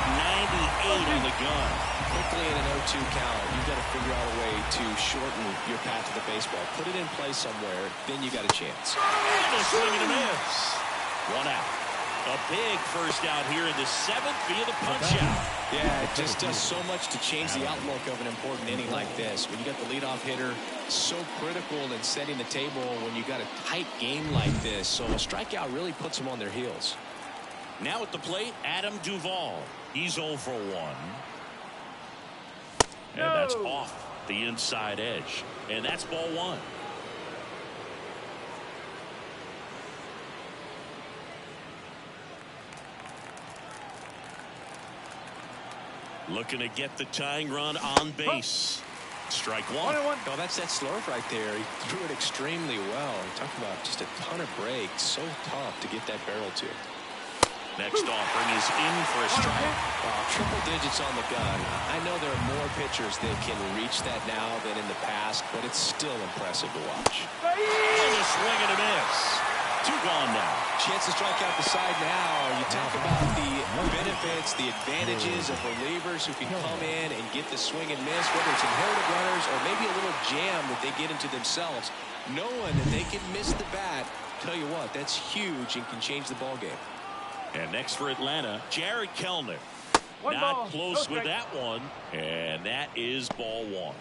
98 on the gun. Quickly in an 0-2 count, you've got to figure out a way to shorten your path to the baseball. Put it in play somewhere, then you got a chance. And a swing and a miss. 1 out. A big first out here in the 7th via the punch out. Yeah, it just does so much to change the outlook of an important inning like this. When you got the leadoff hitter, so critical in setting the table when you got a tight game like this. So a strikeout really puts them on their heels. Now at the plate, Adam Duvall. He's 0 for 1. And that's off the inside edge. And that's ball 1. Looking to get the tying run on base. Strike one. Oh, that's that slurve right there. He threw it extremely well. Talking about just a ton of breaks. So tough to get that barrel to. Next offering is in for a strike. Triple digits on the gun. I know there are more pitchers that can reach that now than in the past, but it's still impressive to watch. And a swing and a miss. Two gone now. Chance to strike out the side now. You talk about the benefits, the advantages of relievers who can come in and get the swing and miss, whether it's inherited runners or maybe a little jam that they get into themselves. Knowing that they can miss the bat, tell you what, that's huge and can change the ball game. And next for Atlanta, Jared Kelenic. One Not ball, close no with that one. And that is ball one.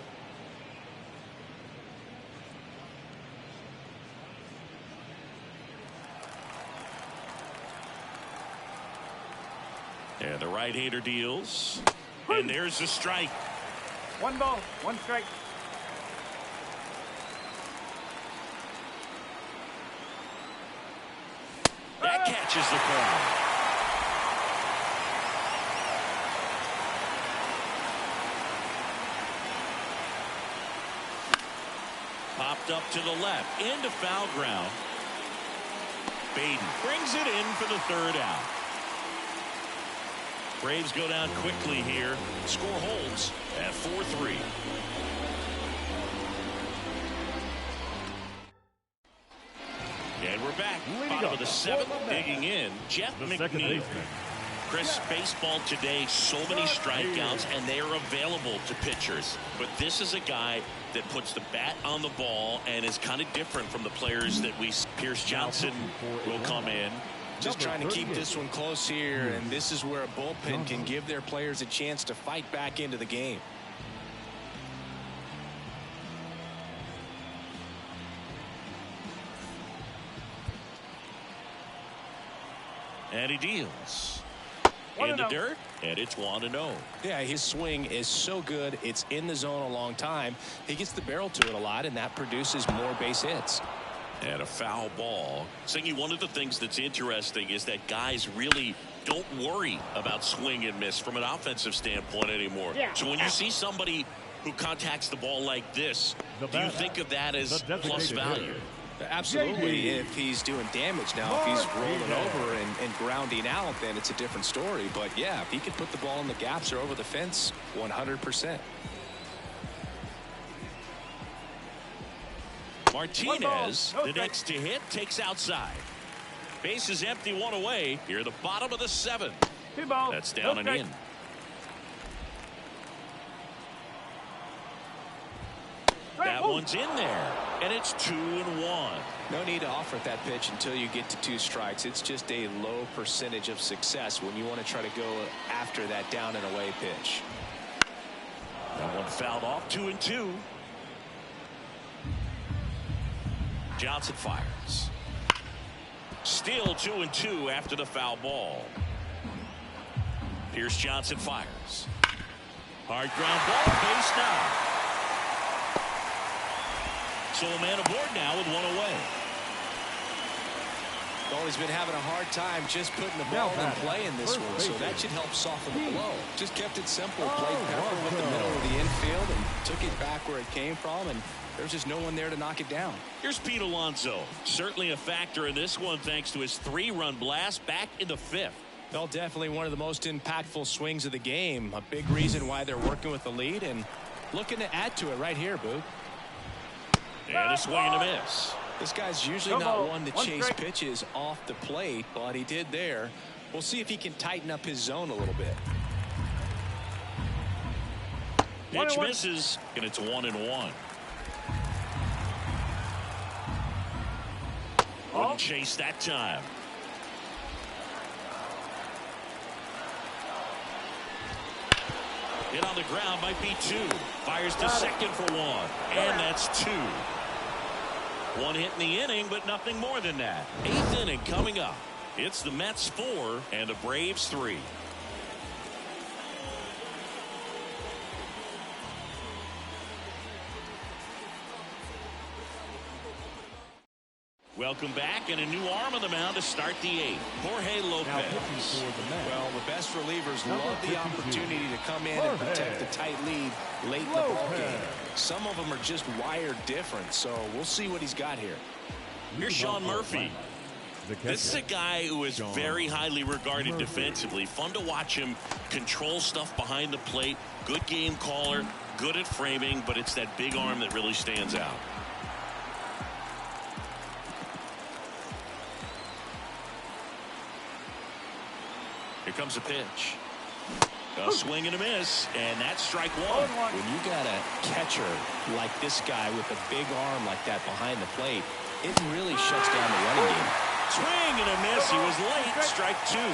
And the right-hander deals. And there's the strike. One ball, one strike. That catches the corner. Popped up to the left, into foul ground. Baden brings it in for the third out. Braves go down quickly here. Score holds at 4-3. And we're back. Bottom of the seventh, digging in. Jeff McNeil. Chris, baseball today, so many strikeouts, and they are available to pitchers. But this is a guy that puts the bat on the ball and is kind of different from the players that we see. Pierce Johnson will come in. Just trying to keep this one close here, and this is where a bullpen can give their players a chance to fight back into the game. And he deals. In the dirt, and it's 1-0. Yeah, his swing is so good. It's in the zone a long time. He gets the barrel to it a lot, and that produces more base hits. And a foul ball. Singy, one of the things that's interesting is that guys really don't worry about swing and miss from an offensive standpoint anymore. Yeah. So when you see somebody who contacts the ball like this, do you think of that as plus value? Absolutely. If he's doing damage now, if he's rolling over and grounding out, then it's a different story. But yeah, if he can put the ball in the gaps or over the fence, 100%. Martinez, the next to hit, takes outside. Base is empty, one away. Here, the bottom of the seventh. That's down and in. That one's in there, and it's 2-1. No need to offer at that pitch until you get to 2 strikes. It's just a low percentage of success when you want to try to go after that down and away pitch. That one fouled off, 2-2. Johnson fires. Still 2-2 after the foul ball. Pierce Johnson fires. Hard ground ball, base now. So a man aboard now with one away. Well, he's been having a hard time just putting the ball in play in this one, so that should help soften the blow. Just kept it simple, played pepper with the middle of the infield and took it back where it came from, and there's just no one there to knock it down. Here's Pete Alonso. Certainly a factor in this one thanks to his 3-run blast back in the 5th. Well, definitely one of the most impactful swings of the game. A big reason why they're working with the lead and looking to add to it right here, Boog. And a swing and a miss. This guy's usually not one to chase pitches off the plate, but he did there. We'll see if he can tighten up his zone a little bit. Pitch misses, and it's 1-1. Wouldn't chase that time. Hit on the ground might be 2. Fires to second for 1. And that's 2. 1 hit in the inning, but nothing more than that. 8th inning coming up. It's the Mets 4 and the Braves 3. Welcome back, and a new arm on the mound to start the eighth. Jorge Lopez. Well, the best relievers love the opportunity to come in and protect the tight lead late in the ball game. Some of them are just wired different, so we'll see what he's got here. Here's Sean Murphy. This is a guy who is very highly regarded defensively. Fun to watch him control stuff behind the plate. Good game caller, good at framing, but it's that big arm that really stands out. Here comes a pitch. A swing and a miss, and that's strike one. When you got a catcher like this guy with a big arm like that behind the plate, it really shuts down the running game. Swing and a miss. He was late. Strike two.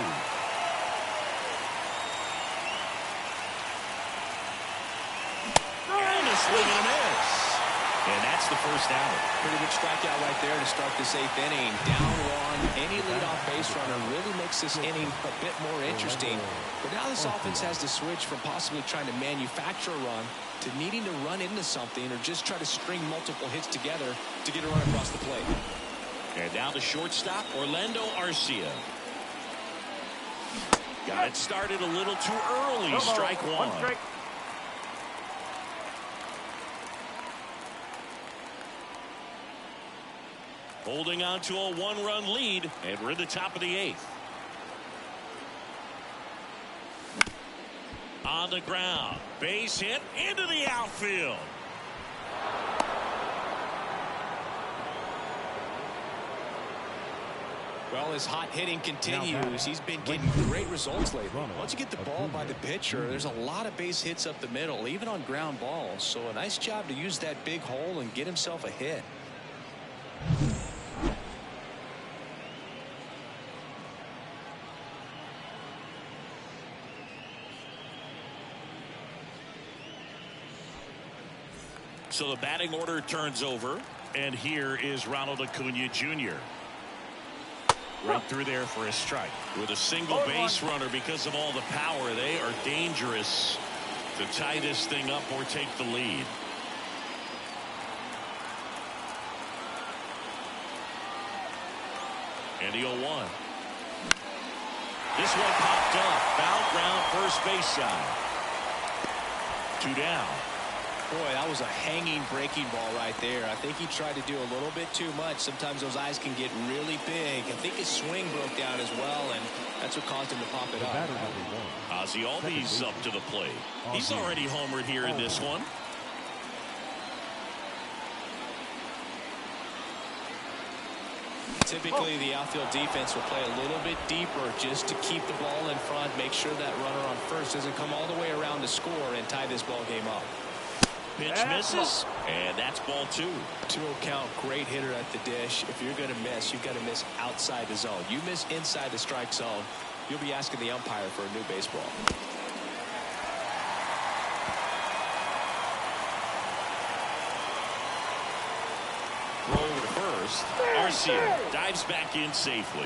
And a swing and a miss. And that's the first out. Pretty good strikeout right there to start this eighth inning. Down one. Any leadoff base runner really makes this inning a bit more interesting. But now this offense has to switch from possibly trying to manufacture a run to needing to run into something or just try to string multiple hits together to get a run across the plate. And now the shortstop, Orlando Arcia. Got it started a little too early. Strike one. Holding on to a one-run lead, and we're at the top of the eighth. On the ground, base hit into the outfield. Well, his hot hitting continues. He's been getting great results lately. Once you get the ball by the pitcher, there's a lot of base hits up the middle, even on ground balls. So a nice job to use that big hole and get himself a hit. So the batting order turns over, and here is Ronald Acuna Jr. Right through there for a strike. With a single base runner, because of all the power, they are dangerous to tie this thing up or take the lead. And the 0-1. This one popped up. Foul ground, first base side. 2 down. Boy, that was a hanging breaking ball right there. I think he tried to do a little bit too much. Sometimes those eyes can get really big. I think his swing broke down as well, and that's what caused him to pop it up. Ozzie Albies up to the plate. He's already homered here in this one. Typically, the outfield defense will play a little bit deeper just to keep the ball in front, make sure that runner on first doesn't come all the way around to score and tie this ball game up. Pitch misses, and that's ball 2. 2-0 count, great hitter at the dish. If you're going to miss, you've got to miss outside the zone. You miss inside the strike zone, you'll be asking the umpire for a new baseball. Roll to first. Arcia dives back in safely.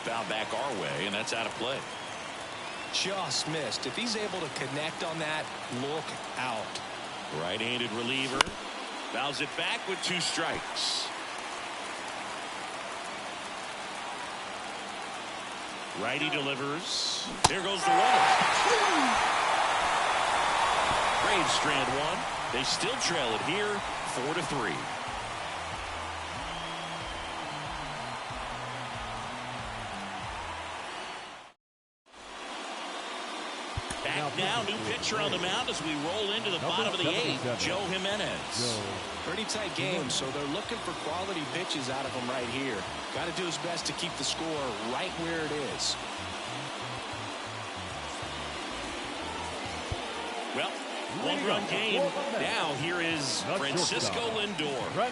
Foul back our way, and that's out of play. Just missed. If he's able to connect on that, look out. Right-handed reliever. Fouls it back with 2 strikes. Righty delivers. There goes the runner. Braves strand 1. They still trail it here, 4-3. Back now, new pitcher on the mound as we roll into the bottom of the 8th, Joe Jimenez. Pretty tight game, so they're looking for quality pitches out of him right here. Got to do his best to keep the score right where it is. Well, one-run game. Now here is Francisco Lindor.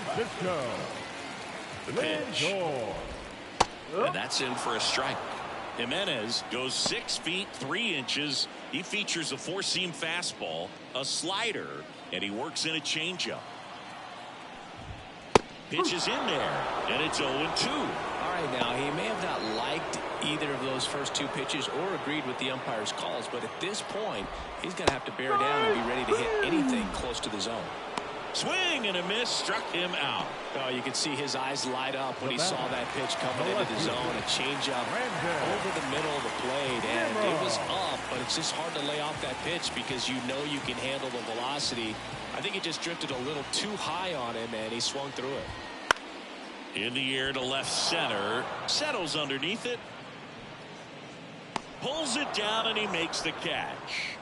The pitch. And that's in for a strike. Jimenez goes 6 feet 3 inches. He features a 4-seam fastball, a slider, and he works in a changeup. Pitch is in there, and it's 0-2. All right, now he may have not liked either of those first two pitches or agreed with the umpire's calls, but at this point, he's going to have to bear down and be ready to hit anything close to the zone. Swing and a miss, struck him out. Oh, you can see his eyes light up when he saw that pitch coming into the zone. A changeup over the middle of the plate, and it was up, but it's just hard to lay off that pitch because you know you can handle the velocity. I think it just drifted a little too high on him, and he swung through it. In the air to left center, settles underneath it, pulls it down, and he makes the catch.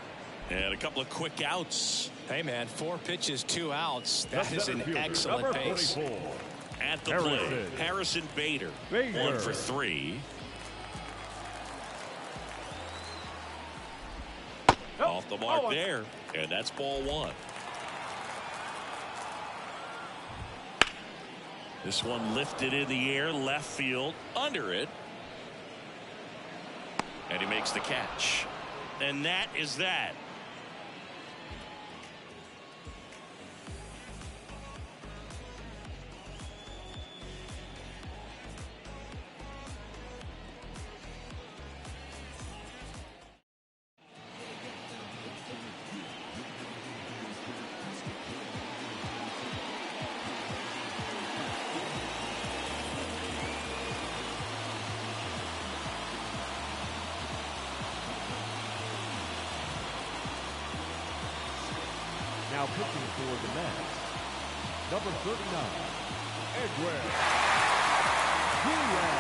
And a couple of quick outs. Hey, man, 4 pitches, 2 outs. That is an excellent pace. At the plate, Harrison Bader, 1 for 3. Off the mark there, and that's ball 1. This one lifted in the air, left field, under it. And he makes the catch. And that is that. Now pitching for the Mets, number 39, Edwin Diaz.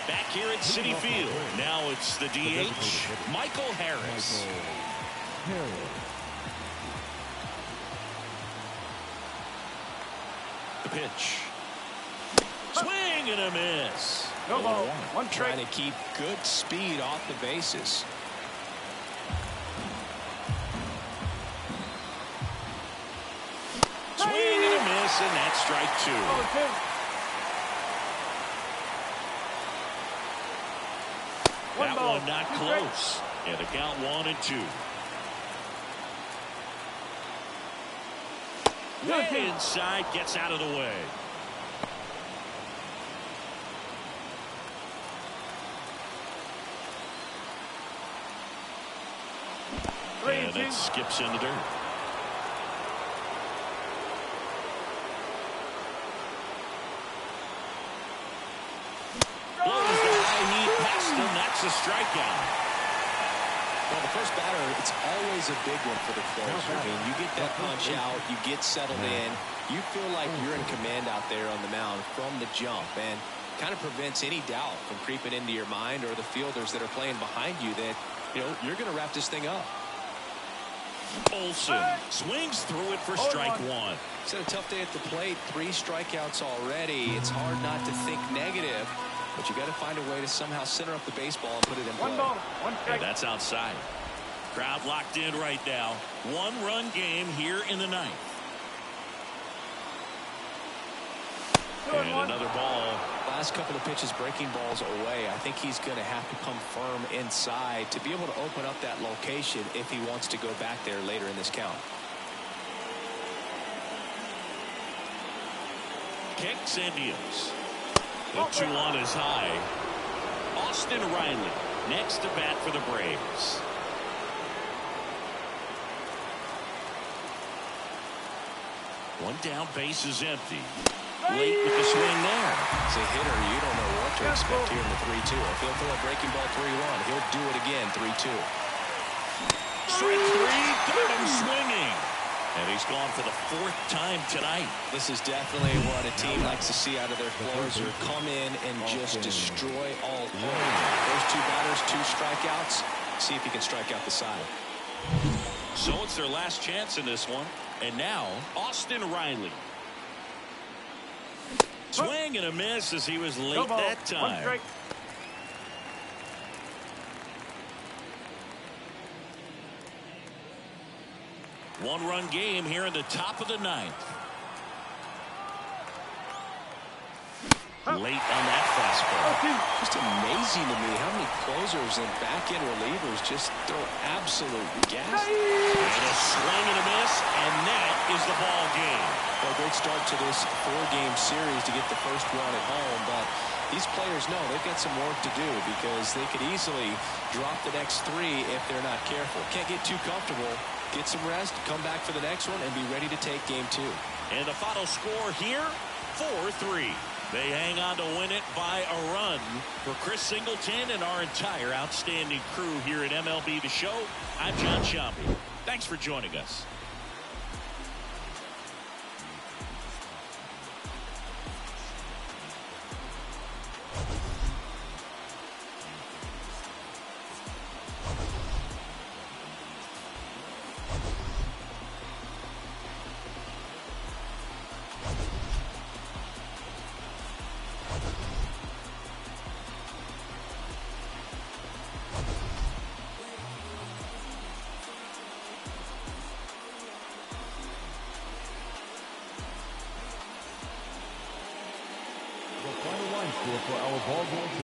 Back here at Citi Field. Now it's the DH, Michael Harris. The pitch. Swing and a miss. No ball. One Trying strike. to keep good speed off the bases. Swing and a miss, and that's strike 2. That one not close. And the count 1-2. Way inside, gets out of the way. And it skips in the dirt. Blows the high heat past him. That's a strikeout. Well, the first batter, it's always a big one for the closer. I mean, you get that punch out, you get settled in, you feel like you're in command out there on the mound from the jump, and kind of prevents any doubt from creeping into your mind or the fielders that are playing behind you that, you know, you're going to wrap this thing up. Olsen swings through it for strike 1. It's a tough day at the plate. 3 strikeouts already. It's hard not to think negative, but you got to find a way to somehow center up the baseball and put it in play. 1 ball, 1 strike. And that's outside. Crowd locked in right now. 1-run game here in the 9th. And another ball. Last couple of pitches breaking balls away. I think he's going to have to come firm inside to be able to open up that location if he wants to go back there later in this count. Kicks and deals. The 2-1 is high. Austin Riley next to bat for the Braves. One down, base is empty. Late with the swing there. As a hitter, you don't know what to expect here in the 3-2. If he'll throw a breaking ball 3-1, he'll do it again 3-2. Strike 3, got him swinging. And he's gone for the 4th time tonight. This is definitely what a team likes to see out of their closer. Come in and just destroy all three. Those 2 batters, 2 strikeouts. See if he can strike out the side. So it's their last chance in this one. And now, Austin Riley. Swing and a miss as he was late that time. 1-run game here in the top of the 9th. late on that fastball. Just amazing to me how many closers and back-end relievers just throw absolute gas. And a swing and a miss, and that is the ball game. Well, a great start to this 4-game series to get the first one at home, but these players know they've got some work to do because they could easily drop the next 3 if they're not careful. Can't get too comfortable. Get some rest, come back for the next one, and be ready to take game 2. And the final score here, 4-3. They hang on to win it by a run. For Chris Singleton and our entire outstanding crew here at MLB The Show, I'm John Sciambi. Thanks for joining us. The final line score for our ball game